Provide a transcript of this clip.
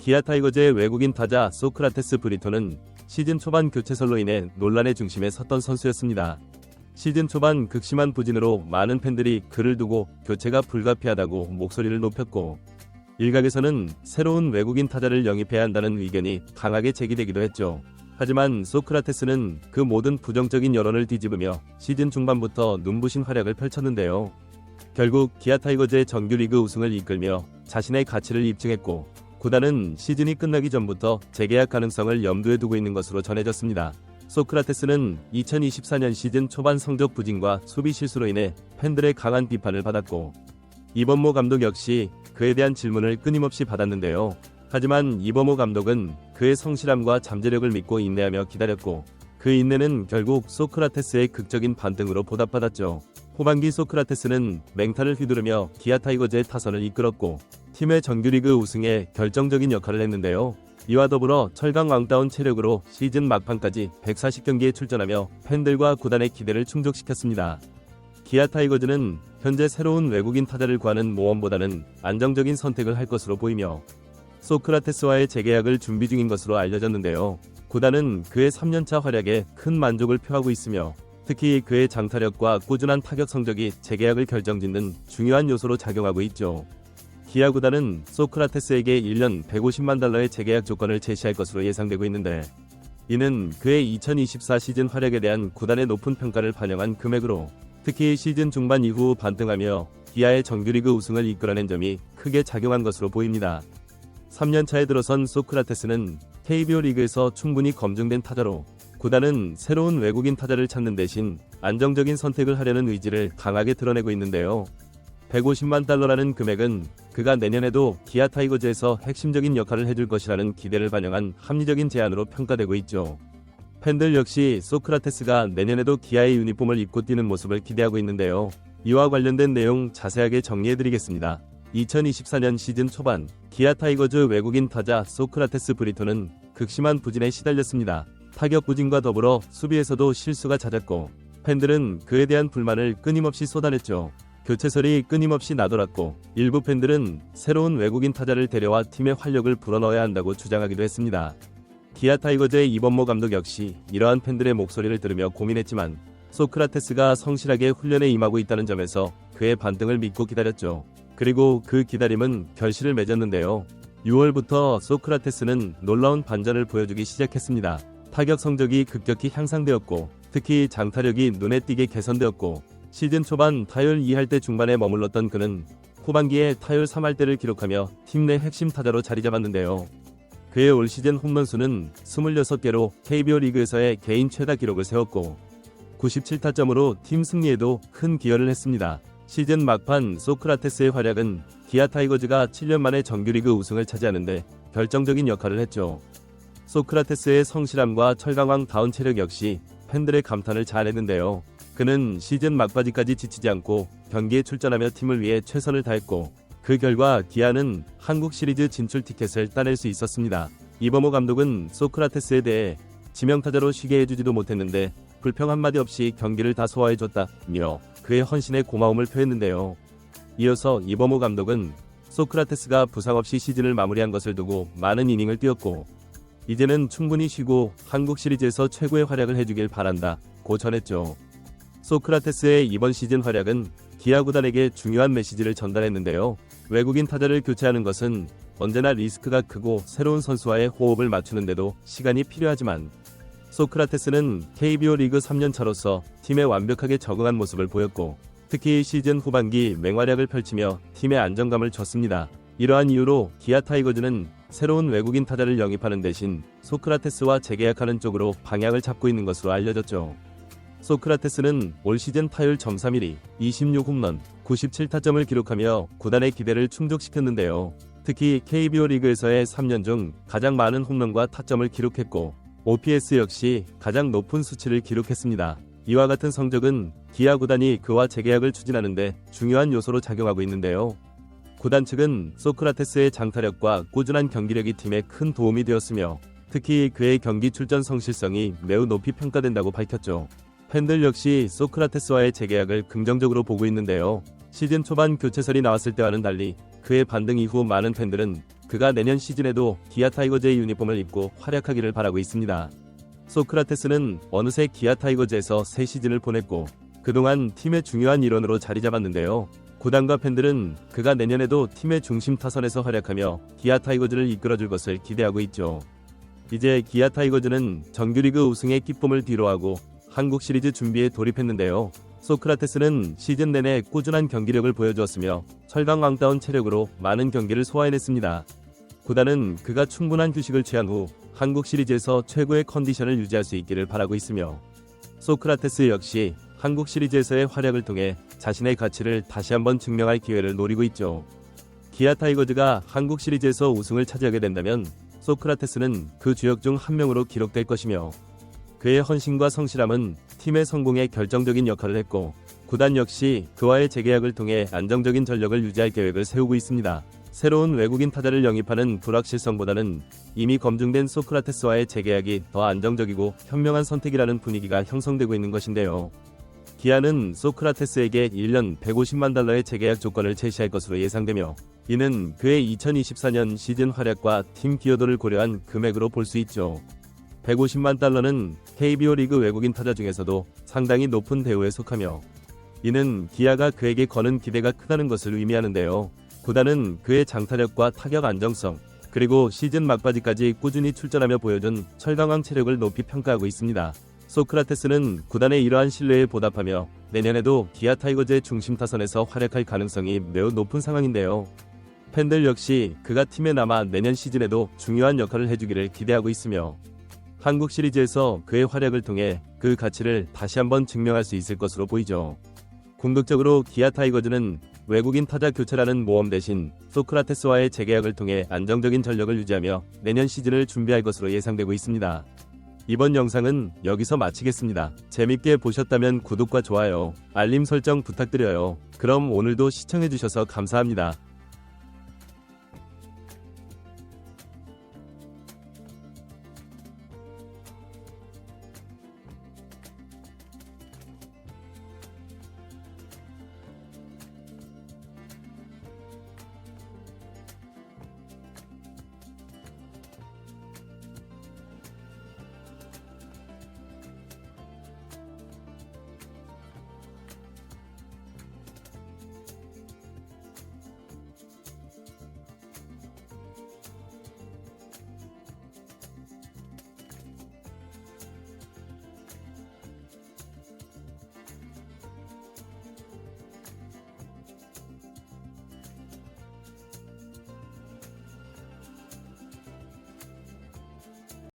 기아 타이거즈의 외국인 타자 소크라테스 브리토는 시즌 초반 교체설로 인해 논란의 중심에 섰던 선수였습니다. 시즌 초반 극심한 부진으로 많은 팬들이 그를 두고 교체가 불가피하다고 목소리를 높였고, 일각에서는 새로운 외국인 타자를 영입해야 한다는 의견이 강하게 제기되기도 했죠. 하지만 소크라테스는 그 모든 부정적인 여론을 뒤집으며 시즌 중반부터 눈부신 활약을 펼쳤는데요. 결국 기아 타이거즈의 정규리그 우승을 이끌며 자신의 가치를 입증했고, 구단은 시즌이 끝나기 전부터 재계약 가능성을 염두에 두고 있는 것으로 전해졌습니다. 소크라테스는 2024년 시즌 초반 성적 부진과 수비 실수로 인해 팬들의 강한 비판을 받았고, 이범모 감독 역시 그에 대한 질문을 끊임없이 받았는데요. 하지만 이범호 감독은 그의 성실함과 잠재력을 믿고 인내하며 기다렸고, 그 인내는 결국 소크라테스의 극적인 반등으로 보답받았죠. 후반기 소크라테스는 맹타를 휘두르며 기아 타이거즈의 타선을 이끌었고, 팀의 정규리그 우승에 결정적인 역할을 했는데요. 이와 더불어 철강 왕다운 체력으로 시즌 막판까지 140경기에 출전하며 팬들과 구단의 기대를 충족시켰습니다. 기아 타이거즈는 현재 새로운 외국인 타자를 구하는 모험보다는 안정적인 선택을 할 것으로 보이며, 소크라테스와의 재계약을 준비 중인 것으로 알려졌는데요. 구단은 그의 3년차 활약에 큰 만족을 표하고 있으며, 특히 그의 장타력과 꾸준한 타격 성적이 재계약을 결정짓는 중요한 요소로 작용하고 있죠. 기아 구단은 소크라테스에게 1년 150만 달러의 재계약 조건을 제시할 것으로 예상되고 있는데, 이는 그의 2024 시즌 활약에 대한 구단의 높은 평가를 반영한 금액으로, 특히 시즌 중반 이후 반등하며 기아의 정규리그 우승을 이끌어낸 점이 크게 작용한 것으로 보입니다. 3년차에 들어선 소크라테스는 KBO 리그에서 충분히 검증된 타자로, 구단은 새로운 외국인 타자를 찾는 대신 안정적인 선택을 하려는 의지를 강하게 드러내고 있는데요. 150만 달러라는 금액은 그가 내년에도 기아 타이거즈에서 핵심적인 역할을 해줄 것이라는 기대를 반영한 합리적인 제안으로 평가되고 있죠. 팬들 역시 소크라테스가 내년에도 기아의 유니폼을 입고 뛰는 모습을 기대하고 있는데요. 이와 관련된 내용 자세하게 정리해드리겠습니다. 2024년 시즌 초반 기아 타이거즈 외국인 타자 소크라테스 브리토는 극심한 부진에 시달렸습니다. 타격 부진과 더불어 수비에서도 실수가 잦았고, 팬들은 그에 대한 불만을 끊임없이 쏟아냈죠. 교체설이 끊임없이 나돌았고, 일부 팬들은 새로운 외국인 타자를 데려와 팀의 활력을 불어넣어야 한다고 주장하기도 했습니다. 기아 타이거즈의 이범모 감독 역시 이러한 팬들의 목소리를 들으며 고민했지만, 소크라테스가 성실하게 훈련에 임하고 있다는 점에서 그의 반등을 믿고 기다렸죠. 그리고 그 기다림은 결실을 맺었는데요. 6월부터 소크라테스는 놀라운 반전을 보여주기 시작했습니다. 타격 성적이 급격히 향상되었고, 특히 장타력이 눈에 띄게 개선되었고, 시즌 초반 타율 2할대 중반에 머물렀던 그는 후반기에 타율 3할대를 기록하며 팀 내 핵심 타자로 자리 잡았는데요. 그의 올 시즌 홈런수는 26개로 KBO 리그에서의 개인 최다 기록을 세웠고, 97타점으로 팀 승리에도 큰 기여를 했습니다. 시즌 막판 소크라테스의 활약은 기아 타이거즈가 7년 만에 정규리그 우승을 차지하는데 결정적인 역할을 했죠. 소크라테스의 성실함과 철강왕 다운 체력 역시 팬들의 감탄을 자아냈는데요. 그는 시즌 막바지까지 지치지 않고 경기에 출전하며 팀을 위해 최선을 다했고, 그 결과 기아는 한국 시리즈 진출 티켓을 따낼 수 있었습니다. 이범호 감독은 소크라테스에 대해 지명타자로 쉬게 해주지도 못했는데 불평 한마디 없이 경기를 다 소화해줬다며 그의 헌신에 고마움을 표했는데요. 이어서 이범호 감독은 소크라테스가 부상 없이 시즌을 마무리한 것을 두고 많은 이닝을 뛰었고, 이제는 충분히 쉬고 한국 시리즈에서 최고의 활약을 해주길 바란다고 전했죠. 소크라테스의 이번 시즌 활약은 기아 구단에게 중요한 메시지를 전달했는데요. 외국인 타자를 교체하는 것은 언제나 리스크가 크고 새로운 선수와의 호흡을 맞추는데도 시간이 필요하지만, 소크라테스는 KBO 리그 3년차로서 팀에 완벽하게 적응한 모습을 보였고, 특히 시즌 후반기 맹활약을 펼치며 팀에 안정감을 줬습니다. 이러한 이유로 기아 타이거즈는 새로운 외국인 타자를 영입하는 대신 소크라테스와 재계약하는 쪽으로 방향을 잡고 있는 것으로 알려졌죠. 소크라테스는 올 시즌 타율 .312, 26홈런, 97타점을 기록하며 구단의 기대를 충족시켰는데요. 특히 KBO 리그에서의 3년 중 가장 많은 홈런과 타점을 기록했고, OPS 역시 가장 높은 수치를 기록했습니다. 이와 같은 성적은 기아 구단이 그와 재계약을 추진하는데 중요한 요소로 작용하고 있는데요. 구단 측은 소크라테스의 장타력과 꾸준한 경기력이 팀에 큰 도움이 되었으며, 특히 그의 경기 출전 성실성이 매우 높이 평가된다고 밝혔죠. 팬들 역시 소크라테스와의 재계약을 긍정적으로 보고 있는데요. 시즌 초반 교체설이 나왔을 때와는 달리 그의 반등 이후 많은 팬들은 그가 내년 시즌에도 기아 타이거즈의 유니폼을 입고 활약하기를 바라고 있습니다. 소크라테스는 어느새 기아 타이거즈에서 새 시즌을 보냈고 그동안 팀의 중요한 일원으로 자리 잡았는데요. 구단과 팬들은 그가 내년에도 팀의 중심 타선에서 활약하며 기아 타이거즈를 이끌어줄 것을 기대하고 있죠. 이제 기아 타이거즈는 정규리그 우승의 기쁨을 뒤로하고 한국 시리즈 준비에 돌입했는데요. 소크라테스는 시즌 내내 꾸준한 경기력을 보여주었으며 철강왕다운 체력으로 많은 경기를 소화해냈습니다. 구단은 그가 충분한 휴식을 취한 후 한국 시리즈에서 최고의 컨디션을 유지할 수 있기를 바라고 있으며 소크라테스 역시 한국 시리즈에서의 활약을 통해 자신의 가치를 다시 한번 증명할 기회를 노리고 있죠. 기아 타이거즈가 한국 시리즈에서 우승을 차지하게 된다면 소크라테스는 그 주역 중 한 명으로 기록될 것이며 그의 헌신과 성실함은 팀의 성공에 결정적인 역할을 했고 구단 역시 그와의 재계약을 통해 안정적인 전력을 유지할 계획을 세우고 있습니다. 새로운 외국인 타자를 영입하는 불확실성보다는 이미 검증된 소크라테스와의 재계약이 더 안정적이고 현명한 선택이라는 분위기가 형성되고 있는 것인데요. 기아는 소크라테스에게 1년 150만 달러의 재계약 조건을 제시할 것으로 예상되며 이는 그의 2024년 시즌 활약과 팀 기여도를 고려한 금액으로 볼 수 있죠. 150만 달러는 KBO 리그 외국인 타자 중에서도 상당히 높은 대우에 속하며 이는 기아가 그에게 거는 기대가 크다는 것을 의미하는데요. 구단은 그의 장타력과 타격 안정성 그리고 시즌 막바지까지 꾸준히 출전하며 보여준 철강왕 체력을 높이 평가하고 있습니다. 소크라테스는 구단의 이러한 신뢰에 보답하며 내년에도 기아 타이거즈의 중심 타선에서 활약할 가능성이 매우 높은 상황인데요. 팬들 역시 그가 팀에 남아 내년 시즌에도 중요한 역할을 해주기를 기대하고 있으며 한국 시리즈에서 그의 활약을 통해 그 가치를 다시 한번 증명할 수 있을 것으로 보이죠. 궁극적으로 기아 타이거즈는 외국인 타자 교체라는 모험 대신 소크라테스와의 재계약을 통해 안정적인 전력을 유지하며 내년 시즌을 준비할 것으로 예상되고 있습니다. 이번 영상은 여기서 마치겠습니다. 재밌게 보셨다면 구독과 좋아요, 알림 설정 부탁드려요. 그럼 오늘도 시청해주셔서 감사합니다.